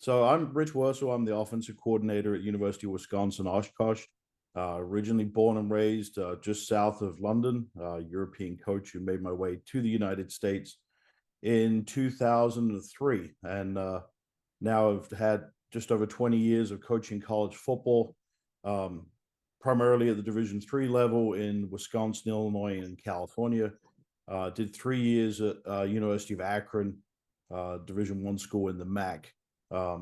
So I'm Rich Worsell. I'm the offensive coordinator at University of Wisconsin-Oshkosh. Originally born and raised just south of London, European coach who made my way to the United States in 2003. And now I've had just over 20 years of coaching college football, um, primarily at the Division III level in Wisconsin, Illinois, and California. Did 3 years at University of Akron, Division I school in the MAC a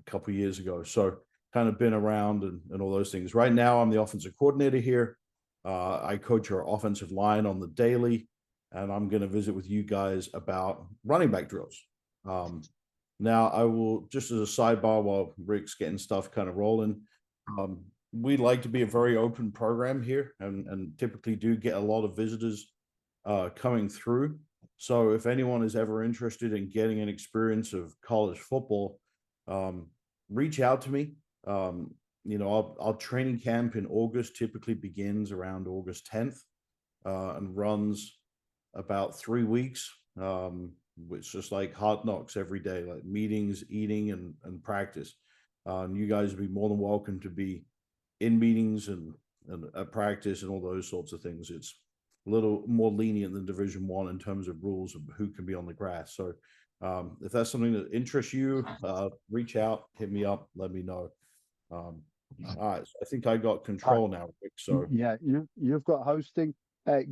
couple of years ago. So kind of been around and all those things. Right now, I'm the offensive coordinator here. I coach our offensive line on the daily, and I'm going to visit with you guys about running back drills. Now, I will, just as a sidebar while Rick's getting stuff kind of rolling, we like to be a very open program here and typically do get a lot of visitors coming through. So if anyone is ever interested in getting an experience of college football, reach out to me. Our training camp in August typically begins around August 10th and runs about 3 weeks. It's just like hard knocks every day, like meetings, eating, and practice. And you guys would be more than welcome to be in meetings and at practice and all those sorts of things. It's a little more lenient than Division I in terms of rules of who can be on the grass. So if that's something that interests you, reach out, hit me up, let me know. All right, so I think I got control now, Rick. So yeah, you've got hosting.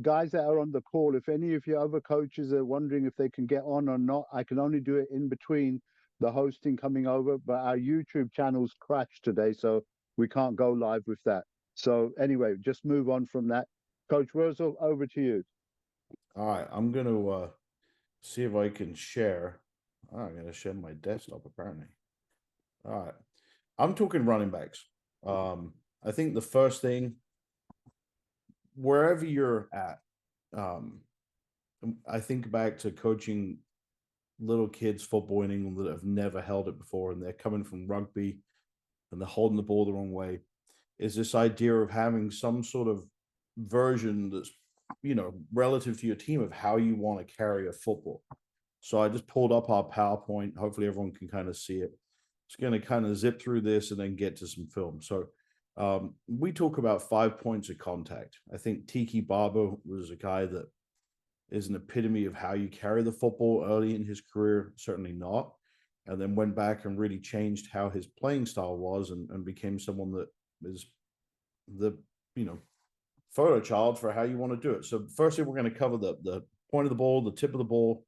Guys that are on the call, if any of your other coaches are wondering if they can get on or not, I can only do it in between the hosting coming over, but our YouTube channel's crashed today, so we can't go live with that. So anyway, just move on from that. Coach Worsell, over to you. all right, I'm gonna see if I can share. I'm gonna share my desktop apparently. All right, I'm talking running backs. I think the first thing, wherever you're at, I think back to coaching little kids football in England that have never held it before, and they're coming from rugby and they're holding the ball the wrong way. Is this idea of having some sort of version that's, relative to your team of how you want to carry a football. So I just pulled up our PowerPoint. Hopefully everyone can kind of see it. It's going to kind of zip through this and then get to some film. So we talk about 5 points of contact. I think Tiki Barber was a guy that is an epitome of how you carry the football early in his career, certainly not. And then went back and really changed how his playing style was and became someone that is the, photo child for how you want to do it. So firstly, we're going to cover the point of the ball, the tip of the ball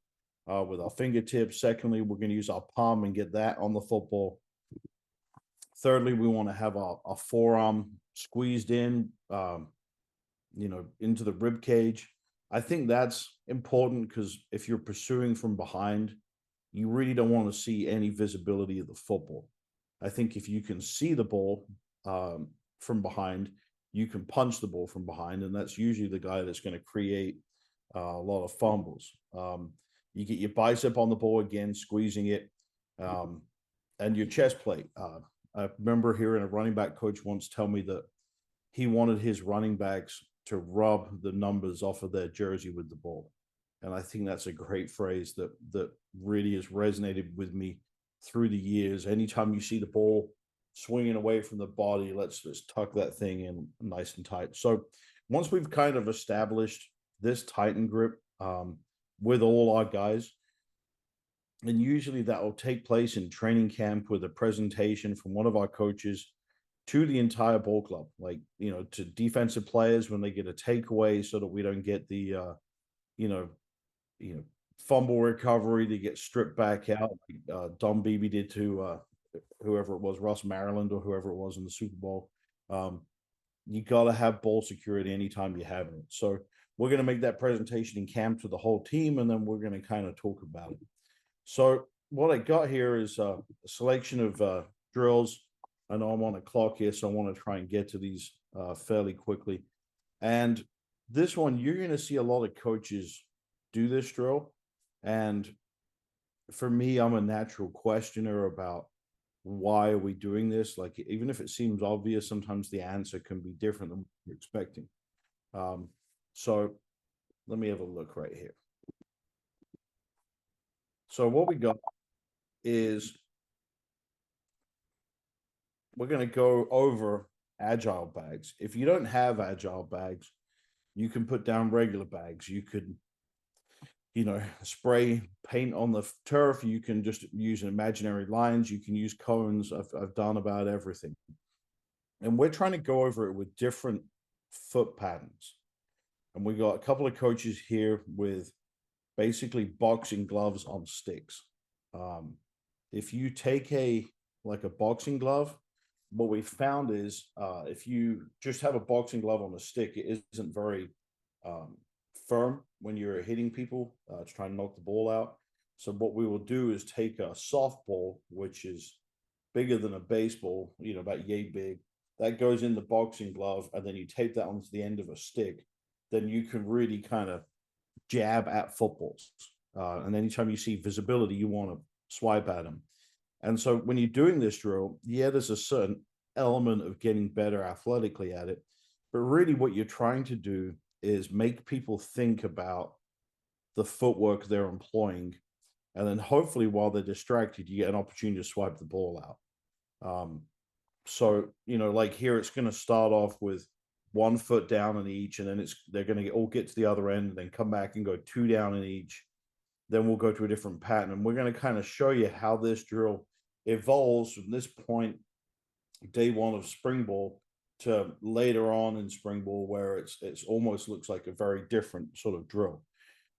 with our fingertips. Secondly, we're going to use our palm and get that on the football. Thirdly, we want to have our forearm squeezed in, into the rib cage. I think that's important because if you're pursuing from behind, you really don't want to see any visibility of the football. I think if you can see the ball from behind, you can punch the ball from behind, and that's usually the guy that's going to create a lot of fumbles. You get your bicep on the ball again, squeezing it, and your chest plate. I remember hearing a running back coach once tell me that he wanted his running backs to rub the numbers off of their jersey with the ball. And I think that's a great phrase that really has resonated with me through the years. Anytime you see the ball swinging away from the body, let's just tuck that thing in nice and tight. So once we've kind of established this tight and grip with all our guys, and usually that will take place in training camp with a presentation from one of our coaches to the entire ball club, like, to defensive players when they get a takeaway so that we don't get the, fumble recovery to get stripped back out. Don Beebe did to whoever it was, Ross Maryland or whoever it was in the Super Bowl. You got to have ball security anytime you have it. So we're going to make that presentation in camp to the whole team, and then we're going to kind of talk about it. So what I got here is a selection of drills. I know I'm on a clock here, so I want to try and get to these fairly quickly. And this one, you're going to see a lot of coaches do this drill. And for me, I'm a natural questioner about why are we doing this? Like, even if it seems obvious, sometimes the answer can be different than what you're expecting. So let me have a look right here. So what we got is we're going to go over agile bags. If you don't have agile bags, you can put down regular bags. You could, spray paint on the turf. You can just use imaginary lines. You can use cones. I've done about everything. And we're trying to go over it with different foot patterns. And we got a couple of coaches here with basically boxing gloves on sticks. If you take a boxing glove, what we found is if you just have a boxing glove on a stick, it isn't very firm when you're hitting people to try and knock the ball out. So what we will do is take a softball, which is bigger than a baseball, about yay big. That goes in the boxing glove, and then you tape that onto the end of a stick. Then you can really kind of jab at footballs. And anytime you see visibility, you want to swipe at them. And so when you're doing this drill, there's a certain element of getting better athletically at it. But really what you're trying to do is make people think about the footwork they're employing. And then hopefully while they're distracted, you get an opportunity to swipe the ball out. So, like here, it's going to start off with 1 foot down in each, and then they're going to all get to the other end and then come back and go 2 down in each. Then we'll go to a different pattern. And we're going to kind of show you how this drill evolves from this point, day 1 of spring ball, to later on in spring ball, where it's almost looks like a very different sort of drill.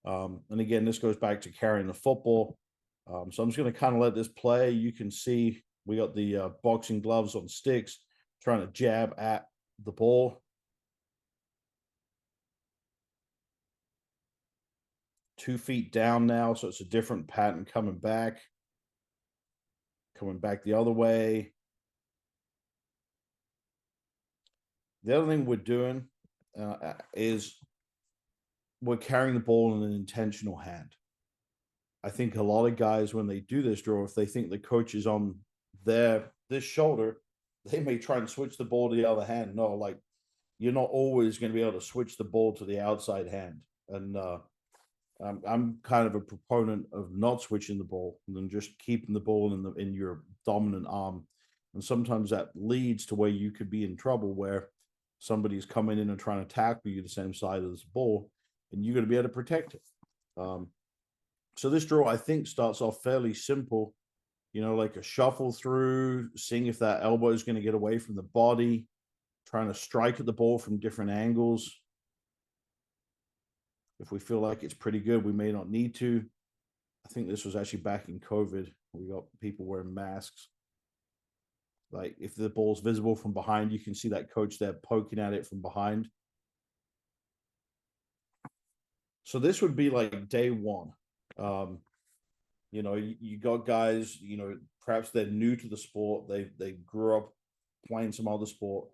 And again, this goes back to carrying the football. So I'm just going to kind of let this play. You can see we got the boxing gloves on sticks, trying to jab at the ball. 2 feet down now, so it's a different pattern coming back the other way. The other thing we're doing is we're carrying the ball in an intentional hand. I think a lot of guys, when they do this drill, if they think the coach is on this shoulder, they may try and switch the ball to the other hand. No, like, you're not always going to be able to switch the ball to the outside hand. And I'm kind of a proponent of not switching the ball and then just keeping the ball in your dominant arm. And sometimes that leads to where you could be in trouble, where somebody's coming in and trying to tackle you the same side of this ball, and you're going to be able to protect it. So this drill, I think, starts off fairly simple, like a shuffle through, seeing if that elbow is going to get away from the body, trying to strike at the ball from different angles. If we feel like it's pretty good, we may not need to. I think this was actually back in COVID. We got people wearing masks. Like, if the ball's visible from behind, you can see that coach there poking at it from behind. So this would be like day 1. You got guys, perhaps they're new to the sport. They grew up playing some other sport.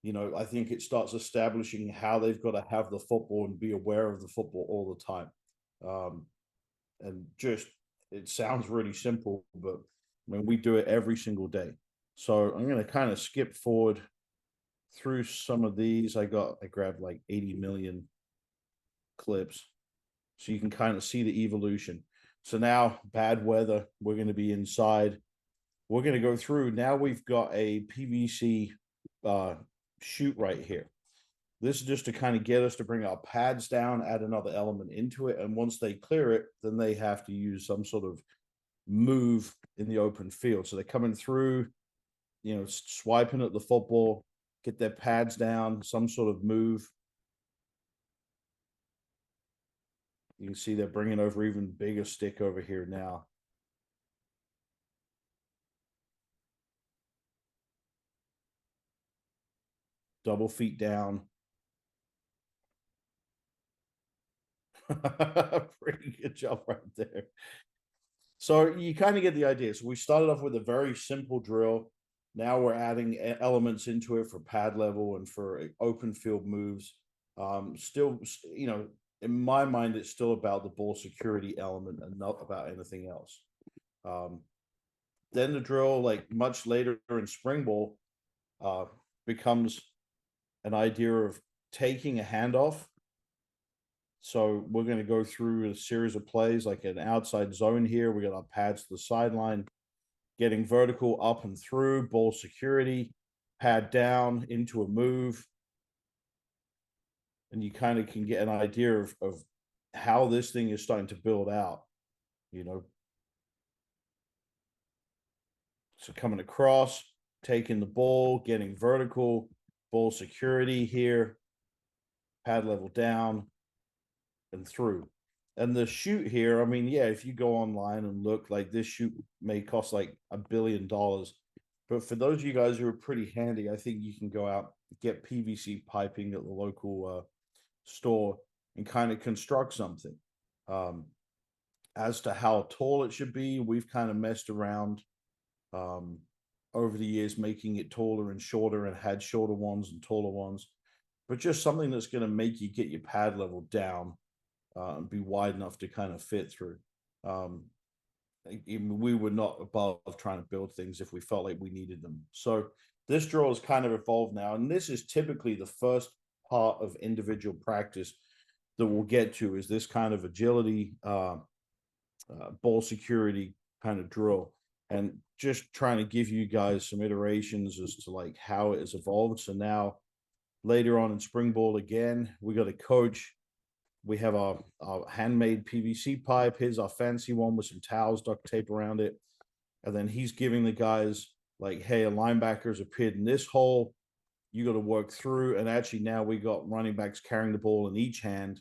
I think it starts establishing how they've got to have the football and be aware of the football all the time. And just, it sounds really simple, but we do it every single day. So I'm going to kind of skip forward through some of these. I grabbed like 80 million clips, so you can kind of see the evolution. So now, bad weather, we're going to be inside. We're going to go through. Now we've got a PVC chute right here. This is just to kind of get us to bring our pads down, add another element into it. And once they clear it, then they have to use some sort of move in the open field. So they're coming through, swiping at the football, get their pads down, some sort of move. You can see they're bringing over even bigger stick over here now. Double feet down. Pretty good job right there. So you kind of get the idea. So we started off with a very simple drill. Now we're adding elements into it for pad level and for open field moves. Still, in my mind, it's still about the ball security element and not about anything else. Then the drill, like much later in spring ball, becomes an idea of taking a handoff. So we're going to go through a series of plays, like an outside zone here. We got our pads to the sideline. getting vertical up and through, ball security, pad down into a move. And you kind of can get an idea of how this thing is starting to build out, you know. So coming across, taking the ball, getting vertical, ball security here, pad level down and through. And the chute here, I mean, yeah, if you go online and look, like this chute may cost like $1 billion. But for those of you guys who are pretty handy, I think you can go out, get PVC piping at the local store and kind of construct something. As to how tall it should be, we've kind of messed around over the years, making it taller and shorter, and had shorter ones and taller ones. But just something that's going to make you get your pad level down and be wide enough to kind of fit through. We were not above trying to build things if we felt like we needed them. So this drill has kind of evolved now, and this is typically the first part of individual practice that we'll get to, is this kind of agility, ball security kind of drill, and just trying to give you guys some iterations as to like how it has evolved. So now later on in spring ball, again, we got a coach. We have our handmade PVC pipe. Here's our fancy one with some towels, duct tape around it. And then he's giving the guys like, hey, a linebacker's appeared in this hole. You got to work through. And actually now we got running backs carrying the ball in each hand,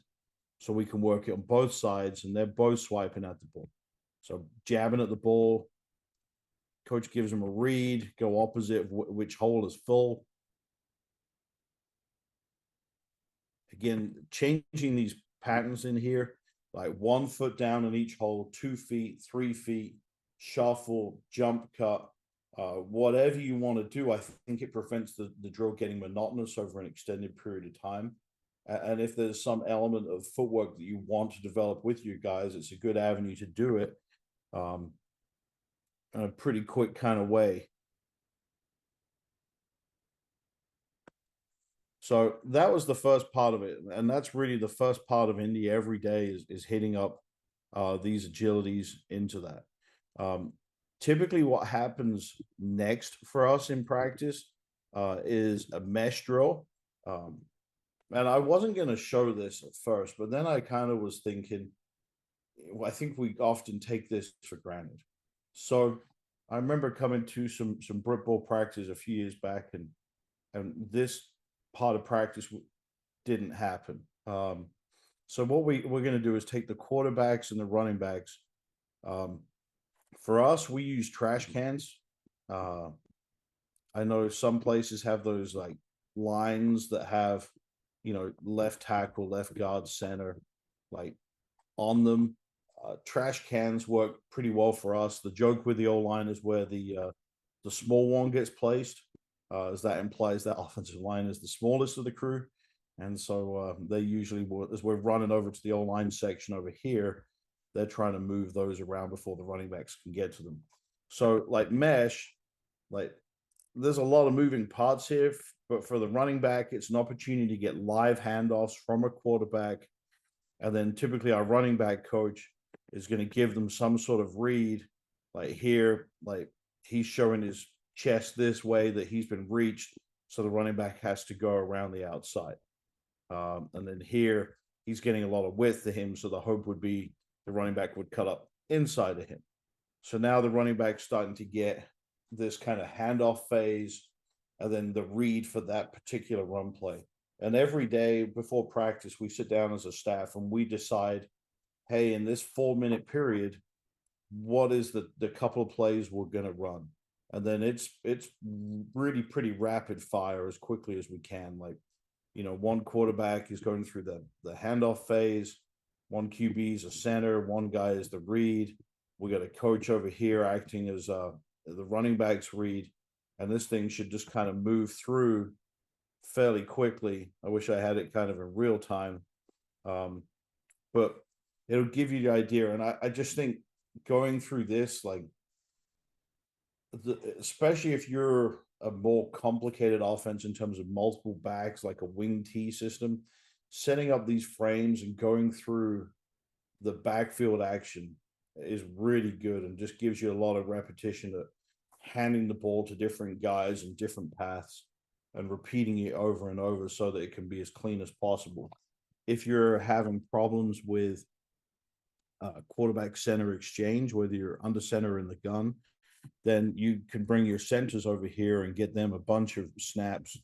so we can work it on both sides, and they're both swiping at the ball. So jabbing at the ball, coach gives them a read, go opposite of which hole is full. Again, changing these patterns in here, like 1 foot down in each hole, 2 feet, 3 feet, shuffle, jump cut, whatever you want to do. I think it prevents the drill getting monotonous over an extended period of time. And if there's some element of footwork that you want to develop with you guys, it's a good avenue to do it in a pretty quick kind of way. So that was the first part of it. And that's really the first part of Indy every day, is hitting up these agilities into that. Typically what happens next for us in practice is a mesh drill. And I wasn't going to show this at first, but then I kind of was thinking, I think we often take this for granted. So I remember coming to some Brit ball practice a few years back, and this part of practice didn't happen. So what we're going to do is take the quarterbacks and the running backs. For us, we use trash cans. I know some places have those like lines that have, you know, left tackle, left guard, center, like on them. Trash cans work pretty well for us. The joke with the O-line is where the small one gets placed, as that implies that offensive line is the smallest of the crew. And so they usually, as we're running over to the O-line section over here, they're trying to move those around before the running backs can get to them. So like mesh, like there's a lot of moving parts here, but for the running back, it's an opportunity to get live handoffs from a quarterback. And then typically our running back coach is going to give them some sort of read, like here, like he's showing his chest this way that he's been reached. So the running back has to go around the outside. And then here he's getting a lot of width to him. So the hope would be the running back would cut up inside of him. So now the running back's starting to get this kind of handoff phase, and then the read for that particular run play. And every day before practice, we sit down as a staff and we decide, hey, in this 4-minute period, what is the couple of plays we're going to run? And then it's really pretty rapid fire as quickly as we can. Like, you know, one quarterback is going through the handoff phase, one QB is a center, one guy is the read. We got a coach over here acting as the running back's read, and this thing should just kind of move through fairly quickly. I wish I had it kind of in real time, but it'll give you the idea. And I just think going through this, like, especially if you're a more complicated offense in terms of multiple backs, like a wing T system, setting up these frames and going through the backfield action is really good and just gives you a lot of repetition handing the ball to different guys in different paths and repeating it over and over so that it can be as clean as possible. If you're having problems with quarterback center exchange, whether you're under center in the gun, then you can bring your centers over here and get them a bunch of snaps,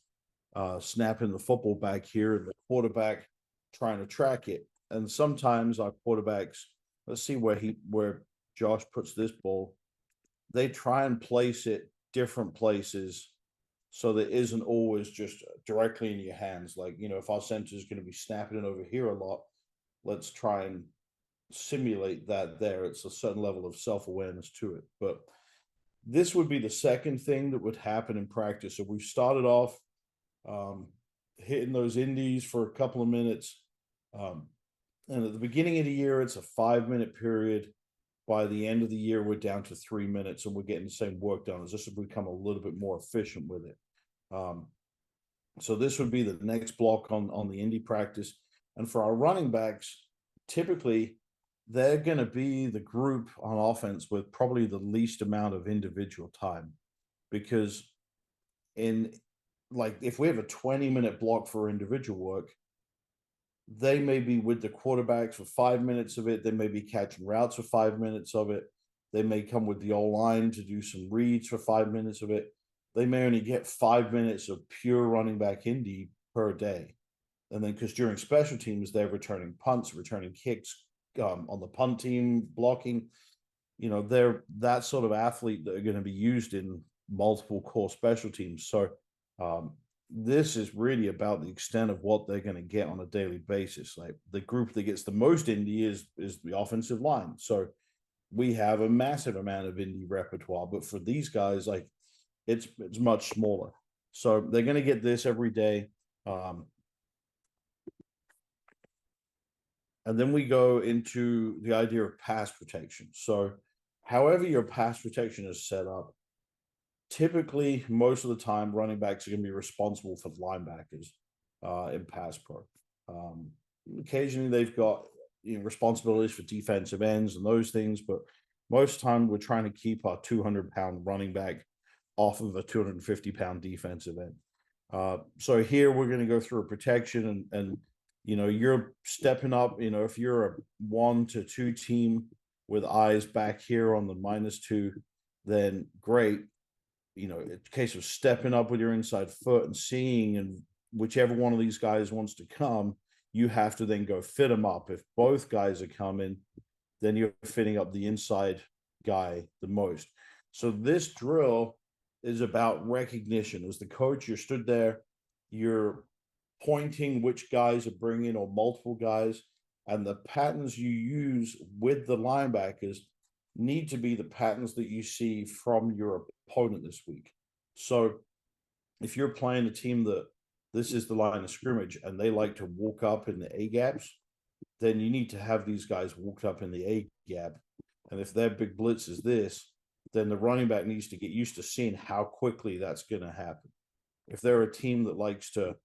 snapping the football back here, and the quarterback trying to track it. And sometimes our quarterbacks, let's see where Josh puts this ball. They try and place it different places so that it isn't always just directly in your hands. Like, if our center is going to be snapping it over here a lot, let's try and simulate that there. It's a certain level of self-awareness to it. But this would be the second thing that would happen in practice. So we've started off hitting those indies for a couple of minutes. And at the beginning of the year, it's a 5-minute period. By the end of the year, we're down to 3 minutes, and we're getting the same work done. As this has become a little bit more efficient with it. So this would be the next block on the indie practice. And for our running backs, typically they're going to be the group on offense with probably the least amount of individual time, because if we have a 20-minute block for individual work, they may be with the quarterbacks for 5 minutes of it. They may be catching routes for 5 minutes of it. They may come with the O-line to do some reads for 5 minutes of it. They may only get 5 minutes of pure running back indie per day. And then because during special teams, they're returning punts, returning kicks, on the punt team, blocking. They're that sort of athlete that are going to be used in multiple core special teams. So this is really about the extent of what they're going to get on a daily basis. Like, the group that gets the most indie is the offensive line. So we have a massive amount of indie repertoire, but for these guys, like, it's much smaller. So they're going to get this every day. And then we go into the idea of pass protection. So however your pass protection is set up, typically, most of the time, running backs are going to be responsible for linebackers in pass pro. Occasionally, they've got responsibilities for defensive ends and those things, but most of the time, we're trying to keep our 200-pound running back off of a 250-pound defensive end. So here we're going to go through a protection, and you're stepping up. If you're a 1 to 2 team with eyes back here on the -2, then great. It's a case of stepping up with your inside foot and seeing, and whichever one of these guys wants to come, you have to then go fit them up. If both guys are coming, then you're fitting up the inside guy the most. So this drill is about recognition. As the coach, you're stood there, you're pointing which guys are bringing, or multiple guys, and the patterns you use with the linebackers need to be the patterns that you see from your opponent this week. So if you're playing a team that this is the line of scrimmage and they like to walk up in the A gaps, then you need to have these guys walk up in the A gap. And if their big blitz is this, then the running back needs to get used to seeing how quickly that's going to happen. If they're a team that likes to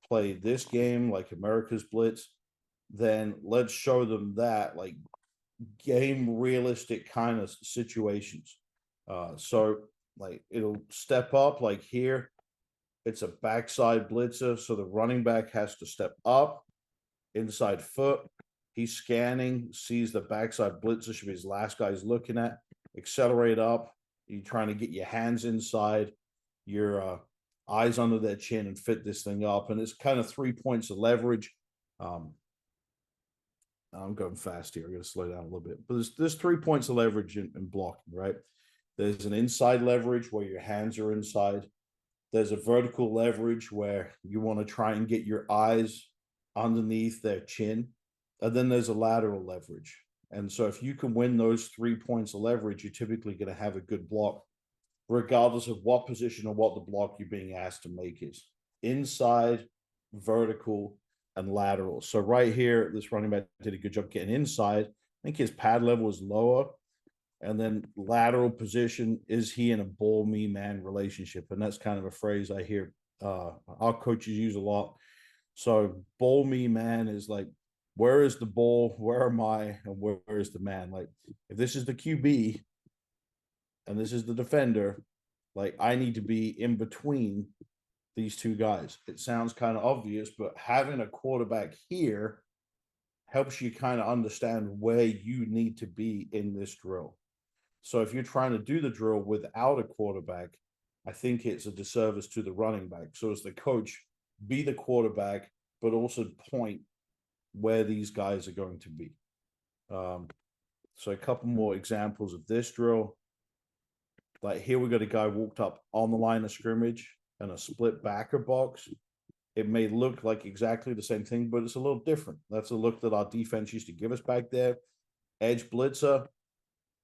play this game like America's Blitz, then let's show them that, like, game realistic kind of situations. So like, it'll step up, like here, it's a backside blitzer. So the running back has to step up, inside foot. He's scanning, sees the backside blitzer should be his last guy he's looking at. Accelerate up. You're trying to get your hands inside, your eyes under their chin, and fit this thing up. And it's kind of 3 points of leverage. I'm going fast here. I'm going to slow down a little bit. But there's 3 points of leverage in blocking, right? There's an inside leverage where your hands are inside. There's a vertical leverage where you want to try and get your eyes underneath their chin. And then there's a lateral leverage. And so if you can win those 3 points of leverage, you're typically going to have a good block, regardless of what position or what the block you're being asked to make is. Inside, vertical, and lateral. So right here, this running back did a good job getting inside. I think his pad level was lower. And then lateral position, is he in a ball me man relationship? And that's kind of a phrase I hear our coaches use a lot. So ball me man is like, where is the ball? Where am I? And where is the man? Like, if this is the QB, and this is the defender, like I need to be in between these two guys. It sounds kind of obvious, but having a quarterback here helps you kind of understand where you need to be in this drill. So if you're trying to do the drill without a quarterback, I think it's a disservice to the running back. So as the coach, be the quarterback, but also point where these guys are going to be. So a couple more examples of this drill. Like here we got a guy walked up on the line of scrimmage and a split backer box. It may look like exactly the same thing, but it's a little different. That's a look that our defense used to give us back there. Edge blitzer,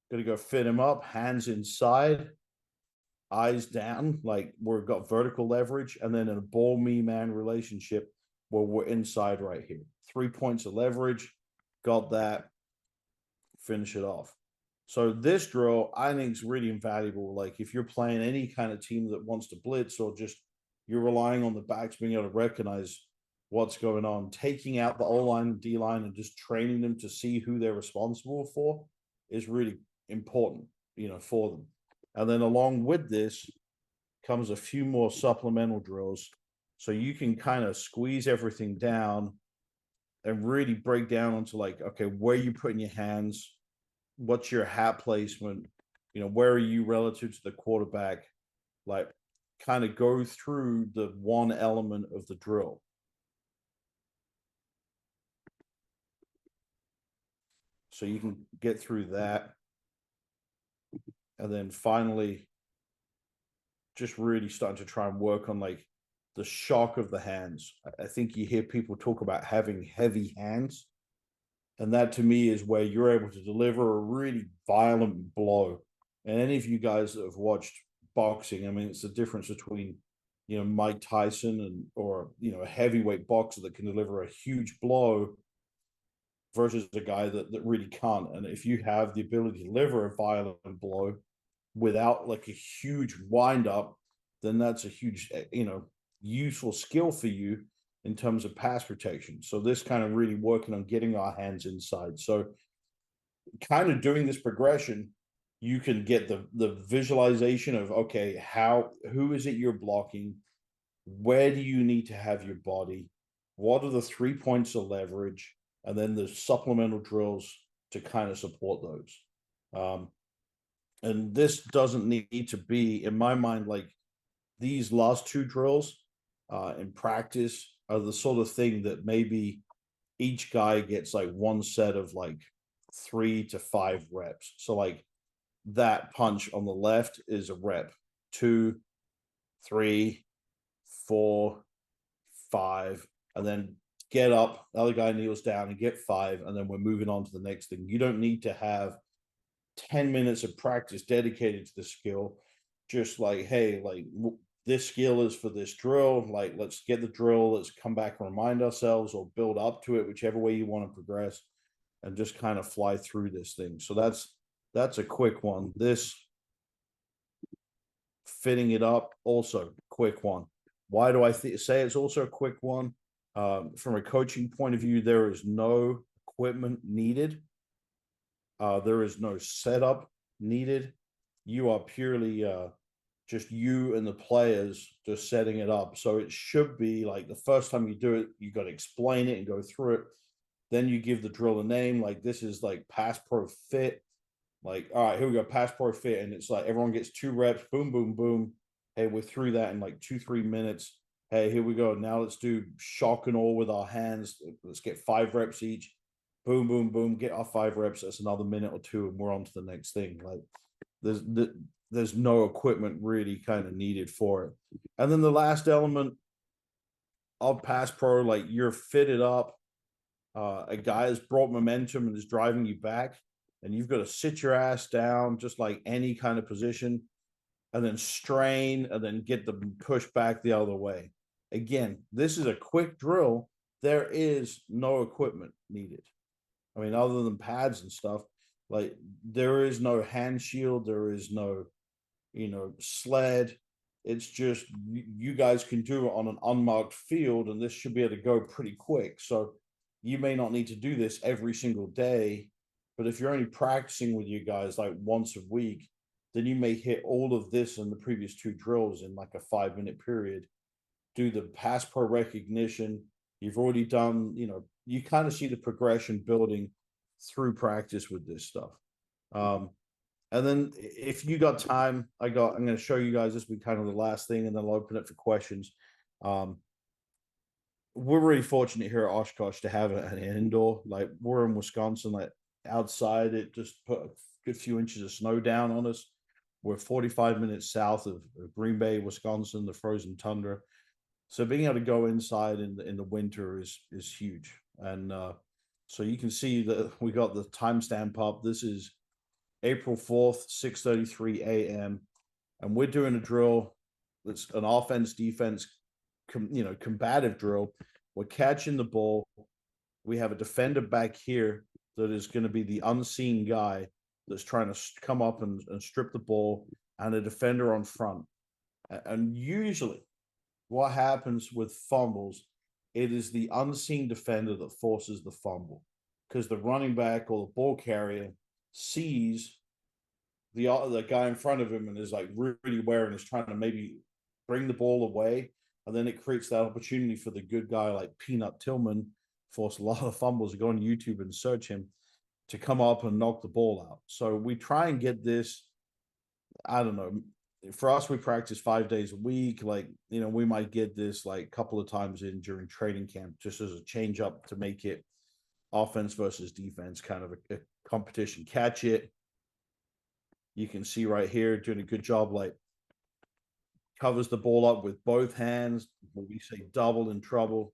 gonna go fit him up, hands inside, eyes down, like we've got vertical leverage, and then in a ball me man relationship where we're inside right here. 3 points of leverage, got that, finish it off. So this drill, I think, is really invaluable. Like if you're playing any kind of team that wants to blitz, or just you're relying on the backs being able to recognize what's going on, taking out the O-line, D-line, and just training them to see who they're responsible for is really important, for them. And then along with this comes a few more supplemental drills. So you can kind of squeeze everything down and really break down onto like, okay, where you putting your hands, what's your hat placement, where are you relative to the quarterback, like kind of go through the one element of the drill. So you can get through that. And then finally, just really starting to try and work on like the shock of the hands. I think you hear people talk about having heavy hands. And that to me is where you're able to deliver a really violent blow. And any of you guys that have watched boxing, I mean, it's the difference between, Mike Tyson or a heavyweight boxer that can deliver a huge blow versus a guy that really can't. And if you have the ability to deliver a violent blow without like a huge wind up, then that's a huge, useful skill for you in terms of pass protection. So this kind of really working on getting our hands inside. So kind of doing this progression, you can get the visualization of, okay, who is it you're blocking? Where do you need to have your body? What are the 3 points of leverage? And then the supplemental drills to kind of support those. And this doesn't need to be, in my mind, like these last two drills in practice are the sort of thing that maybe each guy gets like one set of like 3 to 5 reps. So like that punch on the left is a rep, 2, 3, 4, 5, and then get up. The other guy kneels down and get 5, and then we're moving on to the next thing. You don't need to have 10 minutes of practice dedicated to the skill. Just like, hey, like this skill is for this drill. Like, let's get the drill. Let's come back and remind ourselves or build up to it, whichever way you want to progress, and just kind of fly through this thing. So that's a quick one. This fitting it up, also quick one. Why do I say it's also a quick one? From a coaching point of view, there is no equipment needed. There is no setup needed. You are purely just you and the players just setting it up. So it should be like the first time you do it, you got to explain it and go through it. Then you give the drill a name. Like this is like Pass Pro Fit. Like, all right, here we go, Pass Pro Fit. And it's like everyone gets 2 reps, boom, boom, boom. Hey, we're through that in like 2-3 minutes. Hey, here we go. Now let's do shock and awe with our hands. Let's get 5 reps each. Boom, boom, boom. Get our 5 reps. That's another minute or 2, and we're on to the next thing. Like there's no equipment really kind of needed for it. And then the last element of Pass Pro, like you're fitted up. A guy has brought momentum and is driving you back, and you've got to sit your ass down just like any kind of position, and then strain, and then get the push back the other way. Again, this is a quick drill. There is no equipment needed. I mean, other than pads and stuff, like there is no hand shield, there is no, sled. It's just you guys can do it on an unmarked field, and this should be able to go pretty quick. So you may not need to do this every single day, but if you're only practicing with you guys like once a week, then you may hit all of this in the previous 2 drills in like a 5-minute period. Do the pass pro recognition. You've already done, you kind of see the progression building through practice with this stuff. And then if you got time, I'm going to show you guys, this will be kind of the last thing, and then I'll open it for questions. We're really fortunate here at Oshkosh to have an indoor. Like, we're in Wisconsin, like outside it just put a good few inches of snow down on us. We're 45 minutes south of Green Bay, Wisconsin, the frozen tundra. So being able to go inside in the winter is huge. And so you can see that we got the timestamp up. This is April 4th, 6:33 a.m. And we're doing a drill that's an offense, defense, combative drill. We're catching the ball. We have a defender back here that is going to be the unseen guy that's trying to come up and strip the ball, and a defender on front. And usually what happens with fumbles, it is the unseen defender that forces the fumble, because the running back or the ball carrier sees the guy in front of him and is like really aware and is trying to maybe bring the ball away. And then it creates that opportunity for the good guy like Peanut Tillman, forced a lot of fumbles. Go on YouTube and search him, to come up and knock the ball out. So we try and get this, I don't know, for us, we practice 5 days a week. Like, we might get this like a couple of times during training camp, just as a change up to make it offense versus defense, kind of a competition. Catch it. You can see right here, doing a good job, like covers the ball up with both hands. When we say double in trouble.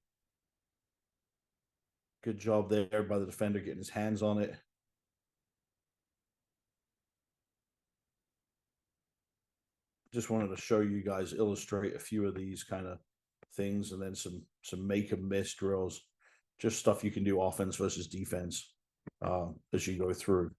Good job there by the defender getting his hands on it. Just wanted to show you guys, illustrate a few of these kind of things, and then some make and miss drills, just stuff you can do offense versus defense as you go through.